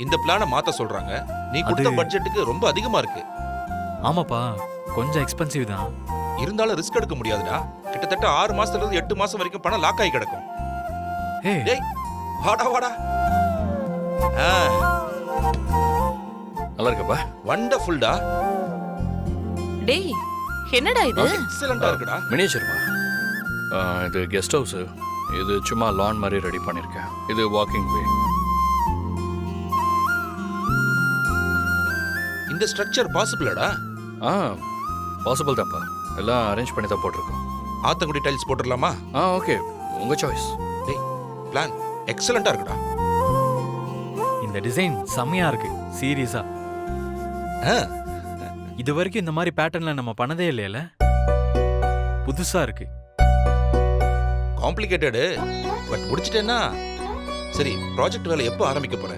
இந்த பிளானை மாத்த சொல்றாங்க. நீ கொடுத்த பட்ஜெட்டுக்கு ரொம்ப அதிகமா இருக்கு. ஆமாப்பா, கொஞ்சம் எக்ஸ்பென்சிவ் தான். இருந்தாலும் ரிஸ்க் எடுக்க முடியாதுடா. கிட்டத்தட்ட 6 மாசத்துல இருந்து 8 மாசம் வரைக்கும் பணம் லாக் ஆகி கிடக்கும். ஏய், டேய் வாடா வாடா. நல்லா இருக்கப்பா. வண்டர்ஃபுல்டா. டேய் என்னடா இது? எக்ஸலென்ட்டா இருக்குடா. மினியேச்சர்மா. இது கெஸ்ட் ஹவுஸ். இது சும்மா லான் மாதிரி ரெடி பண்ணியிருக்கேன். இது வாக்கிங் வே. இந்த ஸ்ட்ரக்சர் பாசிபிளடா? பாசிபிள் தான்ப்பா. எல்லாம் அரேஞ்ச் பண்ணி தான் போட்டிருக்கோம். ஆத்தங்குடி டைல்ஸ் போட்டுடலாமா? ஓகே, உங்கள் சாய்ஸ். டேய் பிளான் எக்ஸலென்ட்டா இருக்குடா. இந்த டிசைன் செம்மையா இருக்கு. சீரியஸா இது வரைக்கும் இந்த மாதிரி பேட்டர்ன்ல நம்ம பண்ணதே இல்லையல. புதுசா இருக்கு. காம்ப்ளிகேட்டடு பட் முடிச்சிட்டேன்னா சரி. ப்ராஜெக்ட் வேலை எப்போ ஆரம்பிக்க போற?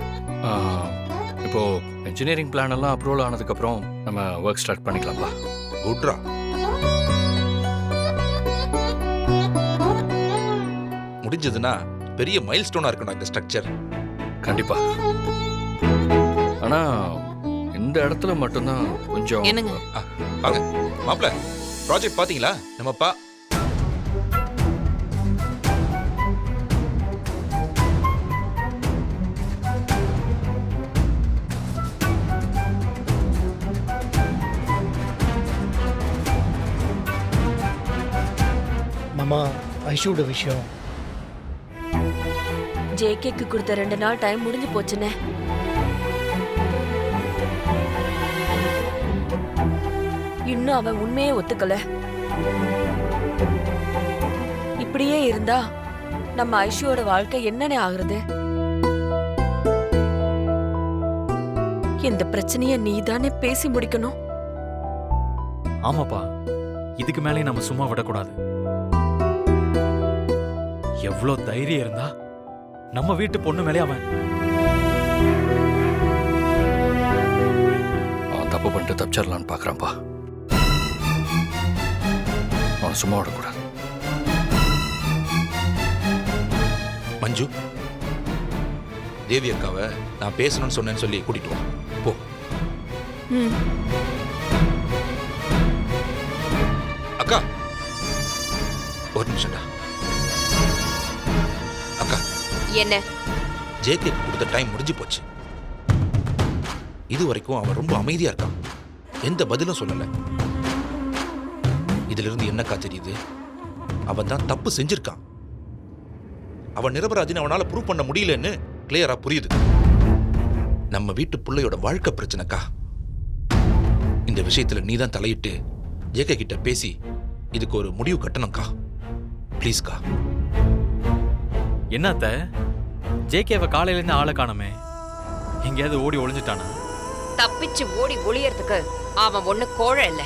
இப்போ இன்ஜினியரிங் பிளான் எல்லாம் அப்ரூவல் ஆனதுக்கப்புறம் நம்ம ஒர்க் ஸ்டார்ட் பண்ணிக்கலாம்ப்பா. குட்ரா. முடிஞ்சதுன்னா பெரிய மைல் ஸ்டோனா இருக்கணும் இந்த ஸ்ட்ரக்சர். கண்டிப்பா. ஆனா இந்த இடத்துல மட்டும்தான் கொஞ்சம் என்னங்க? வாங்க மாப்ள, ப்ராஜெக்ட் பாத்தீங்களா? நம்மப்பா மாமா, ஐஷுவோட விஷயம். ஜேகேக்கு கொடுத்த 2 நாள் டைம் முடிஞ்சு போச்சுனே. இன்னும் அவன் உண்மையே ஒத்துக்கல. இப்படியே இருந்தா நம்ம ஐஷுவோட வாழ்க்கை என்னனே ஆகுறது? இந்த பிரச்சனைய நீதானே பேசி முடிக்கணும். ஆமாப்பா, இதுக்கு மேலே நம்ம சும்மா விடக்கூடாது. எவ்வளோ தைரியம் இருந்தா நம்ம வீட்டு பொண்ணு மேலே அவன் தப்பு பண்ணிட்டு தப்பிச்சிடலான்னு பார்க்குறான்ப்பா. அவனை சும்மா விடக்கூடாது. மஞ்சு, தேவி அக்காவை நான் பேசணும்னு சொன்னேன்னு சொல்லி கூட்டிட்டு வா போ. அக்கா ஒரு நிமிஷம்டா. அக்கா, என்ன? ஜேகே கொடுத்த டைம் முடிஞ்சு போச்சு. இது வரைக்கும் அவன் ரொம்ப அமைதியா இருக்கான். எந்த பதிலும் சொல்லல. இதுல இருந்து என்னக்கா தெரியுது? அவன் தான் தப்பு செஞ்சிருக்கான். அவன் நிரபராஜின்னு அவனால ப்ரூவ் பண்ண முடியலன்னு கிளியரா புரியுது. நம்ம வீட்டு பிள்ளையோட வாழ்க்கை பிரச்சனைக்கா. இந்த விஷயத்துல நீ தான் தலையிட்டு ஜேகே கிட்ட பேசி இதுக்கு ஒரு முடிவு கட்டணும்க்கா. ப்ளீஸ்க்கா. என்னத்த ஜேகேவை காலையில இருந்து ஆளை காணமே. எங்கேயாவது ஓடி ஒளிஞ்சிட்டானா? தப்பிச்சு ஓடி ஒளியறதுக்கு அவன் ஒண்ணு கோழ இல்ல.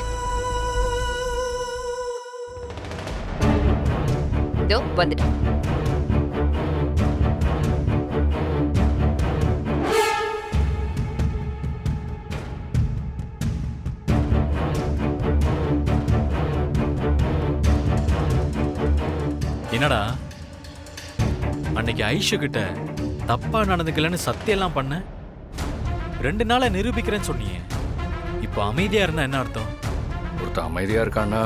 இதோ வந்துட்டு. என்னடா, அன்னைக்கு ஐஷு கிட்ட தப்பா நடந்துக்கலன்னு சத்தியெல்லாம் பண்ண 2 நாளா நிரூபிக்கிறேன்னு சொன்னியே. இப்போ அமைதியா இருந்தா என்ன அர்த்தம்? ஒருத்தன் அமைதியா இருக்கான்னா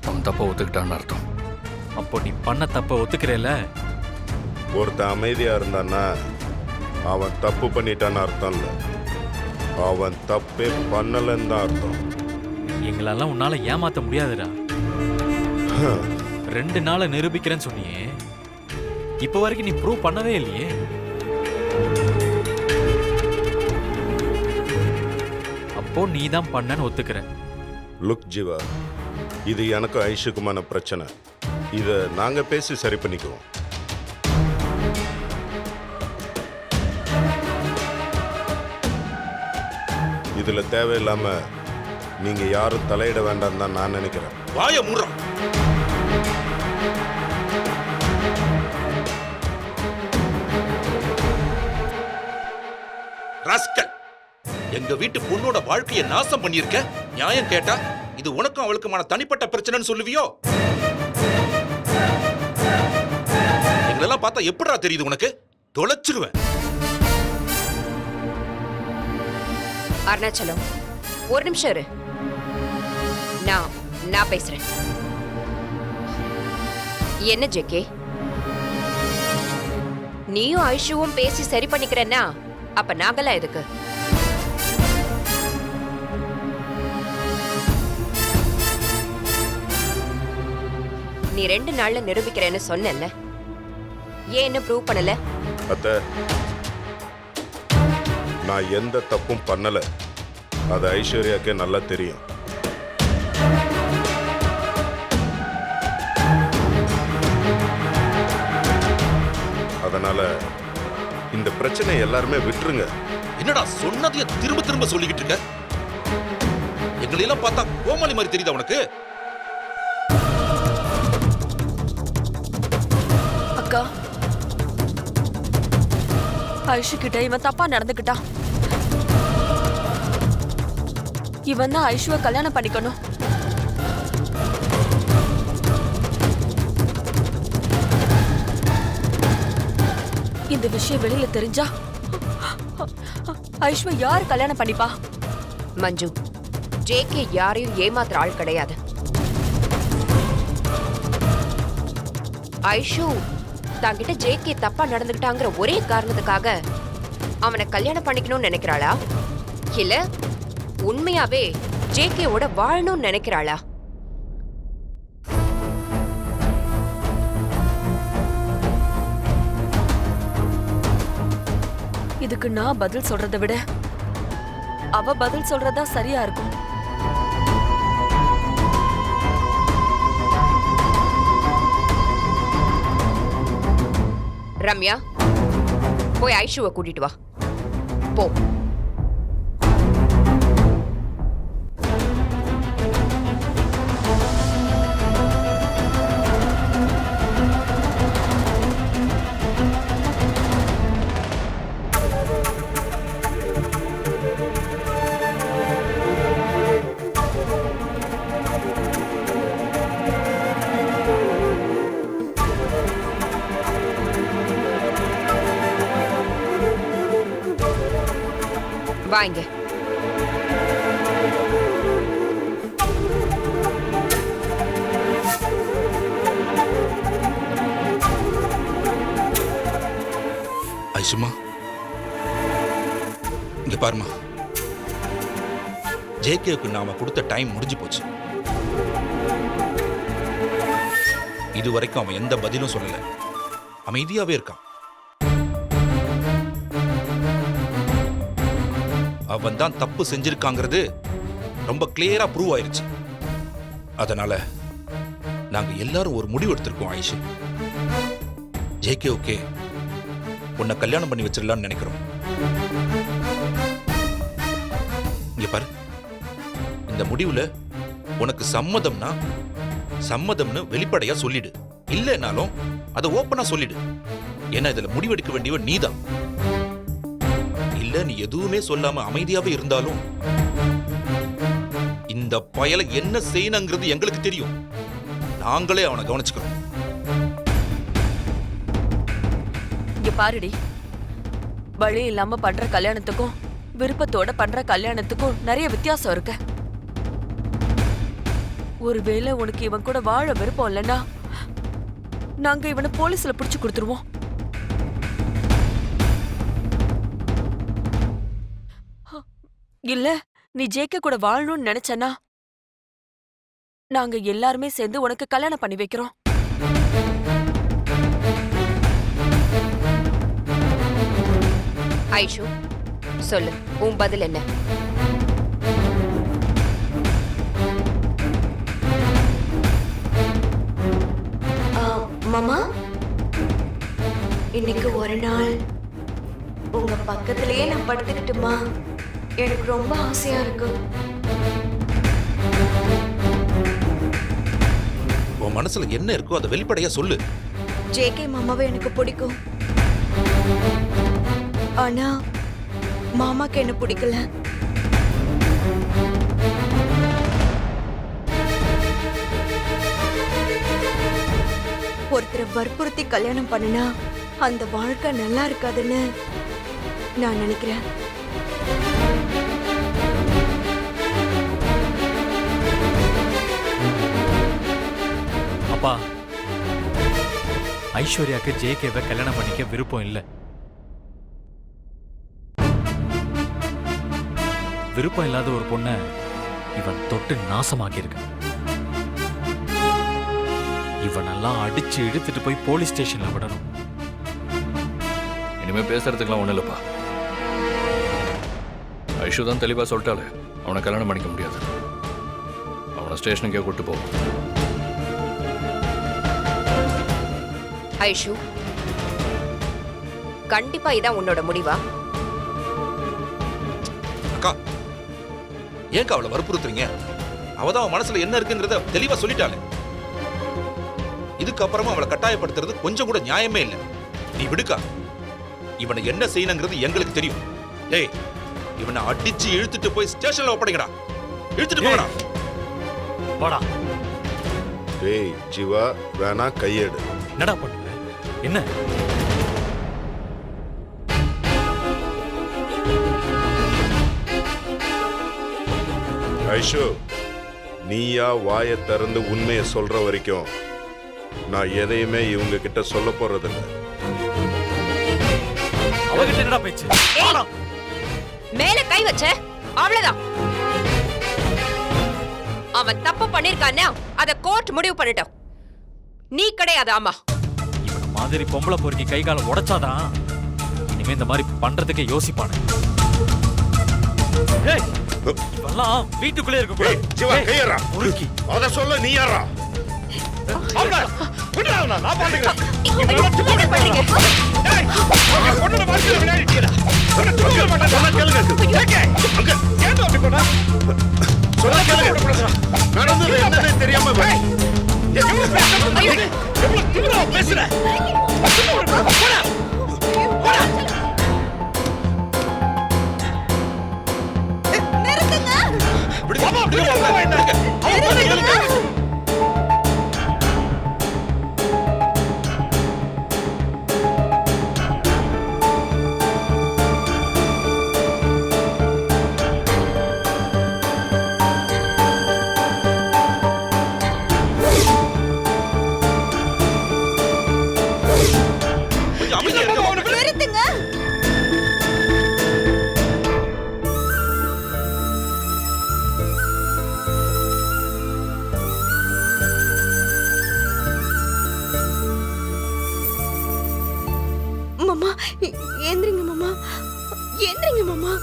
அவன் தப்பை ஒத்துக்கிட்டான்னு அர்த்தம். அப்போ நீ பண்ண தப்ப ஒத்துக்கிறேல? ஒருத்தன் அமைதியா இருந்தான்னா அவன் தப்பு பண்ணிட்டான்னு அர்த்தம் இல்லை. அவன் தப்பே பண்ணலன்னு தான் அர்த்தம். எங்களெல்லாம் உன்னால ஏமாத்த முடியாதுடா. 2 நாளை நிரூபிக்கிறேன்னு சொன்னியே. இப்போ வரைக்கும் நீ ப்ரூவ் பண்ணவே இல்லையே. அப்போ நீ தான் பண்ணன்னு ஒத்துக்கிற. லுக் ஜீவா, இது எனக்கு ஐஷுக்குமான பிரச்சனை. இதை நாங்க பேசி சரி பண்ணிக்குவோம். இதுல தேவையில்லாம நீங்க யாரும் தலையிட வேண்டாம் தான் நான் நினைக்கிறேன். வாய மூடுறான். ராஸ்கல், எங்க வீட்டு பொண்ணோட வாழ்க்கையை நாசம் பண்ணிருக்க. நியாயம் கேட்டா இது உனக்கும் அவளுக்குமான தனிப்பட்ட பிரச்சனைன்னு சொல்லுவியோ? எங்களெல்லாம் பார்த்தா எப்படிடா தெரியுது உனக்கு? தொலைச்சிருவேன். அருணாச்சலம், ஒரு நிமிஷம் இரு. நான் பேசுறேன். என்ன ஜேகே, நீயும் ஐஷுவும் பேசி சரி பண்ணிக்கிறேன்னா அப்ப நாங்கெல்லாம் எதுக்கு? நீ 2 நாள்ல நிரூபிக்கிறேன்னு சொன்னல, ஏன்னு ப்ரூவ் பண்ணல? அத்தை, நான் எந்த தப்பும் பண்ணல. அது ஐஸ்வர்யாக்கே நல்லா தெரியும். அதனால இந்த பிரச்சனை எல்லாருமே விட்டுருங்க. என்னடா சொன்னதைய திரும்ப திரும்ப சொல்லிக்கிட்டு இருக்க? எங்களை எல்லாம் பார்த்தா கோமாளி மாதிரி தெரியுதா உனக்கு? அக்கா, ஐஷு கிட்ட இவன் தப்பா நடந்துக்கிட்டான். இவன் தான் ஐஷுவை கல்யாணம் பண்ணிக்கணும். இந்த விஷயம் வெளியில தெரிஞ்சா ஐஷுவை யார் கல்யாணம் பண்ணிப்பா? மஞ்சு, ஜேகே யாரையும் ஏமாத்துற ஆள் கிடையாது. ஐஷு தங்கிட்ட ஜேகே தப்பா நடந்துக்கிட்டாங்கிற ஒரே காரணத்துக்காக அவனை கல்யாணம் பண்ணிக்கணும்னு நினைக்கிறாளா, இல்ல உண்மையாவே ஜேகேவோட வாழணும்னு நினைக்கிறாளா? இதுக்கு நான் பதில் சொல்றதை விட அவ பதில் சொல்றதா சரியா இருக்கும். ரம்யா, போய் ஐஷுவை கூட்டிட்டு வா. போ. வாங்க. ஐஷுமா, இங்க பாருமா, ஜேகேவுக்கு நாம கொடுத்த டைம் முடிஞ்சு போச்சு. இதுவரைக்கும் அவன் எந்த பதிலும் சொல்லல, அமைதியாவே இருக்கான். அவன் தான் தப்பு செஞ்சிருக்காங்கிறது ரொம்ப கிளியரா ப்ரூவ் ஆயிருச்சு. அதனால நாங்க எல்லாரும் ஒரு முடிவு எடுத்திருக்கோம் ஆயிஷு. ஜேகே ஓகே, உன்னை கல்யாணம் பண்ணி வச்சிடலாம்னு நினைக்கிறோம். இங்க பாரு, இந்த முடிவுல உனக்கு சம்மதம்னா சம்மதம்னு வெளிப்படையா சொல்லிடு, இல்லைனாலும் அதை ஓப்பனா சொல்லிடு. ஏன்னா இதுல முடிவெடுக்க வேண்டியவ நீதான். இல்ல நீ எதுவுமே சொல்லாம அமைதியாவே இருந்தாலும் இந்த பயலை என்ன செய்யணுங்கிறது எங்களுக்கு தெரியும். நாங்களே அவனை கவனிச்சுக்கிறோம். இங்க பாருடி, வழி இல்லாம பண்ற கல்யாணத்துக்கும் விருப்பத்தோட பண்ற கல்யாணத்துக்கும் நிறைய வித்தியாசம் இருக்கு. ஒருவேளை உனக்கு இவன் கூட வாழ விருப்பம் இல்லைன்னா நாங்க இவனை போலீஸ்ல பிடிச்சு கொடுத்துருவோம். இல்ல நீ ஜேகே கூட வாழணும்னு நினைச்சனா நாங்க எல்லாருமே சேர்ந்து உனக்கு கல்யாணம் பண்ணி வைக்கிறோம். ஐஷு, சொல்லு, உன் பதில் என்ன? மாமா, இன்னைக்கு ஒரு நாள் உங்க பக்கத்திலேயே நான் படுத்துக்கிட்டுமா? எனக்கு ரொம்ப ஆசையா இருக்கு. உன் மனசுல என்ன இருக்கோ அதை வெளிப்படையா சொல்லு. ஜேகே மாமாவை எனக்கு பிடிக்கும், ஆனா மாமாக்கு என்ன பிடிக்கல. ஒருத்தரை வற்புறுத்தி கல்யாணம் பண்ணுனா அந்த வாழ்க்கை நல்லா இருக்காதுன்னு நான் நினைக்கிறேன். அப்பா, ஐஸ்வர்யாக்கு ஜேகேவை கல்யாணம் பண்ணிக்க விருப்பம் இல்லை. விருப்பம் இல்லாத ஒரு பொண்ணை இவன் தொட்டு நாசமாக்கியிருக்க. இவனெல்லாம் அடிச்சு இழுத்துட்டு போய் போலீஸ் ஸ்டேஷன்ல விடணும். இனிமே பேசுறதுக்குலாம் ஒன்றும் இல்லைப்பா. ஐஷு தான் தெளிவாக சொல்லிட்டாலே அவனை கல்யாணம் பண்ணிக்க முடியாது. அவனை ஸ்டேஷனுக்கே கூட்டு போவோம். ஐஷு, கண்டிப்பா இதான் உன்னோட முடிவா? அக்கா, ஏன்க்கா அவளை வற்புறுத்துறீங்க? அவதான் அவன் மனசுல என்ன இருக்குங்கிறத தெளிவா சொல்லிட்டாளே. இதுக்கப்புறமா அவளை கட்டாயப்படுத்துறது கொஞ்சம் கூட நியாயமே இல்லை. நீ விடுக்கா. இவனை என்ன செய்யணுங்கிறது எங்களுக்கு தெரியும். டேய், இவனை அடிச்சு இழுத்துட்டு போய் ஸ்டேஷன்ல ஒப்படைங்கடா. இழுத்துட்டு போங்கடா. வாடா. டேய் ஜீவா, வேணா கையெடு. என்னடா பண்ணுவ? என்ன? ஐஷு, நீயா வாயை திறந்து உண்மையை சொல்ற வரைக்கும் நான் எதையுமே இவங்க கிட்ட சொல்ல போறதில்லை. அவகிட்ட என்னடா பேச்சு? வாடா. மேல கை வச்ச அவ்வளவுதான். அவன் தப்பு பண்ணிருக்கானே அத கோர்ட் முடிவு பண்ணிட்டோம். நீ கிடையாது. ஆமா, இவன மாதிரி பொம்பளை பொறுக்கி கை கால உடைச்சாதான் இனிமே இந்த மாதிரி பண்றதுக்கே யோசிப்பானு. ஏய், இவெல்லாம் வீட்டுக்குள்ளே இருக்க கூடாது. ஜீவா, கையறா. பொறுக்கி அத சொல்ல நீ யாரா? என்ன பண்றீங்க? தெரியாம மாமா, ஏந்திரிங்க மாமா, ஏந்திரிங்க மாமா.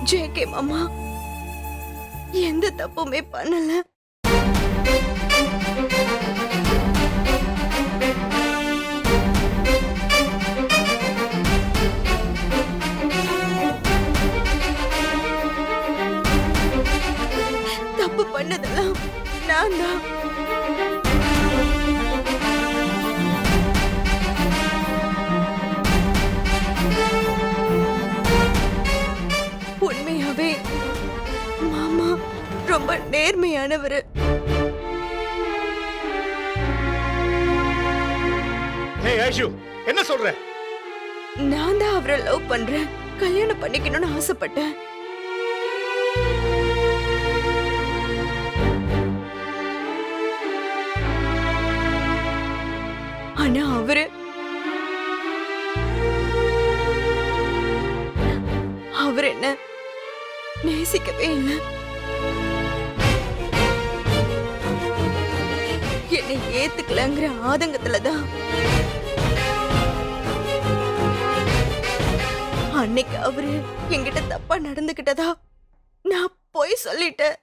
ஜேகே மாமா எந்த தப்புமே பண்ணல. தப்பு பண்ணதெல்லாம் நான் தான். உண்மையாவே மாமா ரொம்ப நேர்மையானவர். என்ன சொல்ற? நான் தான் அவரை லவ் பண்றேன், கல்யாணம் பண்ணிக்கணும்னு ஆசைப்பட்டேன். ஆனா அவர் என்ன நேசிக்கவே இல்லை. என்னை ஏத்துக்கலங்கிற ஆதங்கத்துலதான் அன்னைக்கு அவரு என்கிட்ட தப்பா நடந்துகிட்டதா நான் போய் சொல்லிட்டேன்.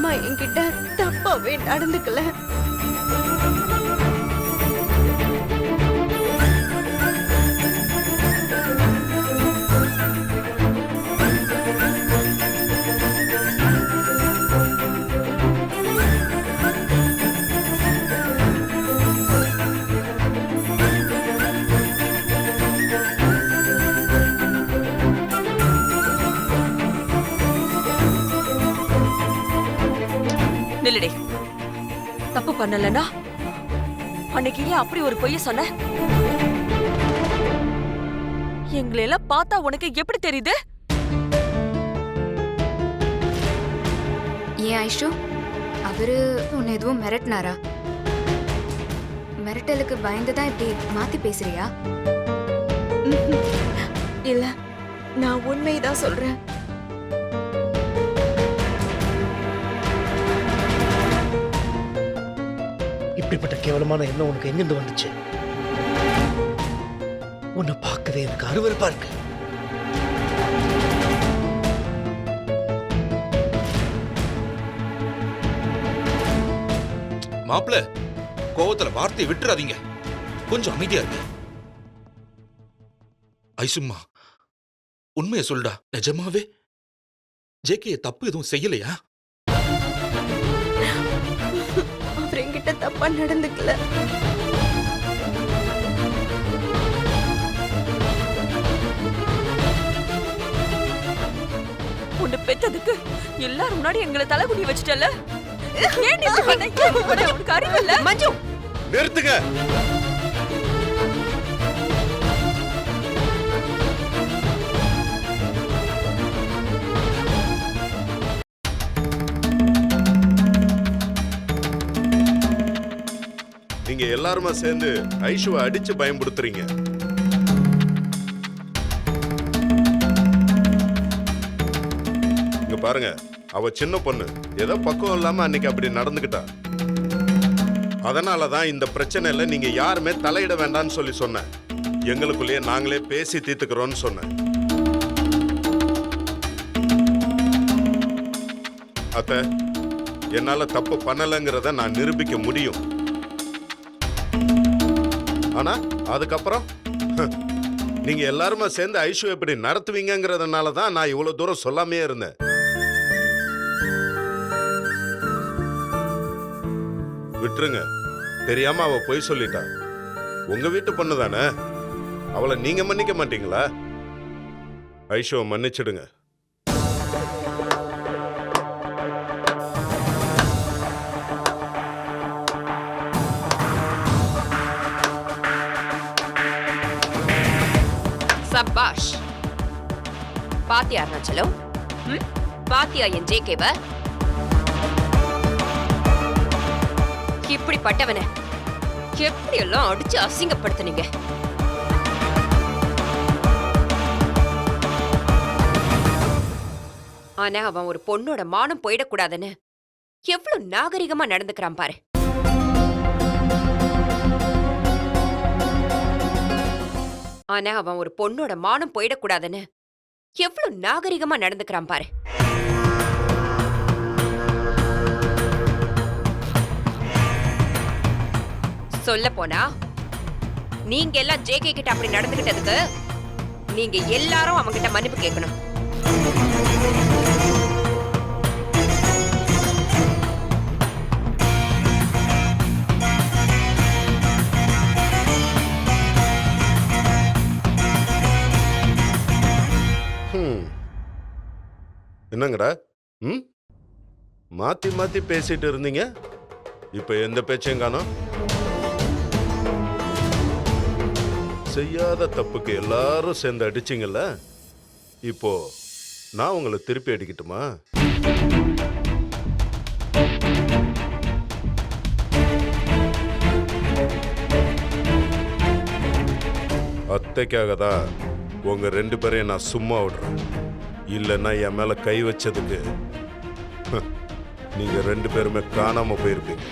அம்மா என்கிட்ட தப்பாவே நடந்துக்கல. நில்லுடே. தப்பு பண்ணலனா அன்னைக்கு ஏன் அப்படி ஒரு பொய்ய சொன்ன? எங்களை எல்லாம் பார்த்தா உனக்கு எப்படி தெரியுது? ஏன் ஐஷு, அவரு உன்னை எதுவும் மிரட்டினாரா? மிரட்டலுக்கு பயந்துதான் இப்படி மாத்தி பேசுறியா? இல்ல, நான் உண்மைதான் சொல்றேன். இப்படிப்பட்ட கேவலமான எண்ணம் உனக்கு எங்கிருந்து வந்துச்சு? உன்னை பார்க்கவே எனக்கு அருவருப்பா இருக்கு. மாப்பிள, கோவத்துல வார்த்தையை விட்டுறாதீங்க. கொஞ்சம் அமைதியா இருங்க. ஐசும்மா, உண்மையை சொல்டா. நிஜமாவே ஜேகே தப்பு எதுவும் செய்யலையா? அவர் என்கிட்ட தப்பா நடந்துக்கல. உன்னை பெத்ததுக்கு எல்லாரும் முன்னாடி எங்களை தலைகுடி வச்சுட்டல. ஏன் இப்படி பண்ண? ஏன் இப்படி பண்ண? உனக்கு அறிவில்ல? மஞ்சு, நிறுத்துங்க. நீங்க எல்லாருமா சேர்ந்து ஐஷுவை அடிச்சு பயன்படுத்துறீங்க. இங்க பாருங்க, அவ சின்ன பொண்ணு, ஏதோ பக்குவம் இல்லாம அன்னைக்கு அப்படி நடந்துக்கிட்டா. அதனாலதான் இந்த பிரச்சனையில நீங்க யாருமே தலையிட வேண்டாம்னு சொல்லி சொன்னேன். எங்களுக்குள்ளேயே நாங்களே பேசி தீர்த்துக்கிறோம்னு சொன்னேன். அத்தை, என்னால தப்பு பண்ணலங்கிறத நான் நிரூபிக்க முடியும். ஆனா அதுக்கப்புறம் நீங்க எல்லாருமா சேர்ந்து ஐஷு எப்படி நடத்துவீங்கிறதுனால தான் நான் இவ்வளவு தூரம் சொல்லாமே இருந்தேன். விட்டுருங்க, தெரியாம அவ பொய் சொல்லிட்டா. உங்க வீட்டு பொண்ணு தானே, அவளை நீங்க மன்னிக்க மாட்டீங்களா? ஐஷுவை மன்னிச்சிடுங்க. சபாஷ். பாத்தியா அருணாச்சலம்? பாத்தியா என் ஜேகேவ? இப்படிப்பட்டவனை எப்படியெல்லாம் அடிச்சு அசிங்கப்படுத்தினீங்க. ஆனா அவன் ஒரு பொண்ணோட மானம் போயிடக்கூடாதுன்னு எவ்வளவு நாகரிகமா நடந்துக்கிறான் பாரு. ஆனா அவன் ஒரு பொண்ணோட மானம் போயிடக்கூடாதுன்னு எவ்வளவு நாகரிகமா நடந்துக்கிறான் பாரு. சொல்ல போனா நீங்க எல்லாம் ஜேகே கிட்ட அப்படி நடந்துகிட்டதுக்கு நீங்க எல்லாரும் அவங்கிட்ட மன்னிப்பு கேட்கணும். என்னங்கடா, மாத்தி மாத்தி பேசிட்டு இருந்தீங்க, இப்ப எந்த பேச்சையும் காணோம். செய்யாத தப்புக்கு எல்லாரும் சேர்ந்து அடிச்சிங்கல்ல, இப்போ நான் உங்களை திருப்பி அடிக்கட்டுமா? அத்தைக்காக தான் உங்க 2 பேரையும் நான் சும்மா விடுறேன். இல்லைன்னா என் மேல கை வச்சதுக்கு நீங்க 2 பேருமே காணாம போயிருப்பீங்க.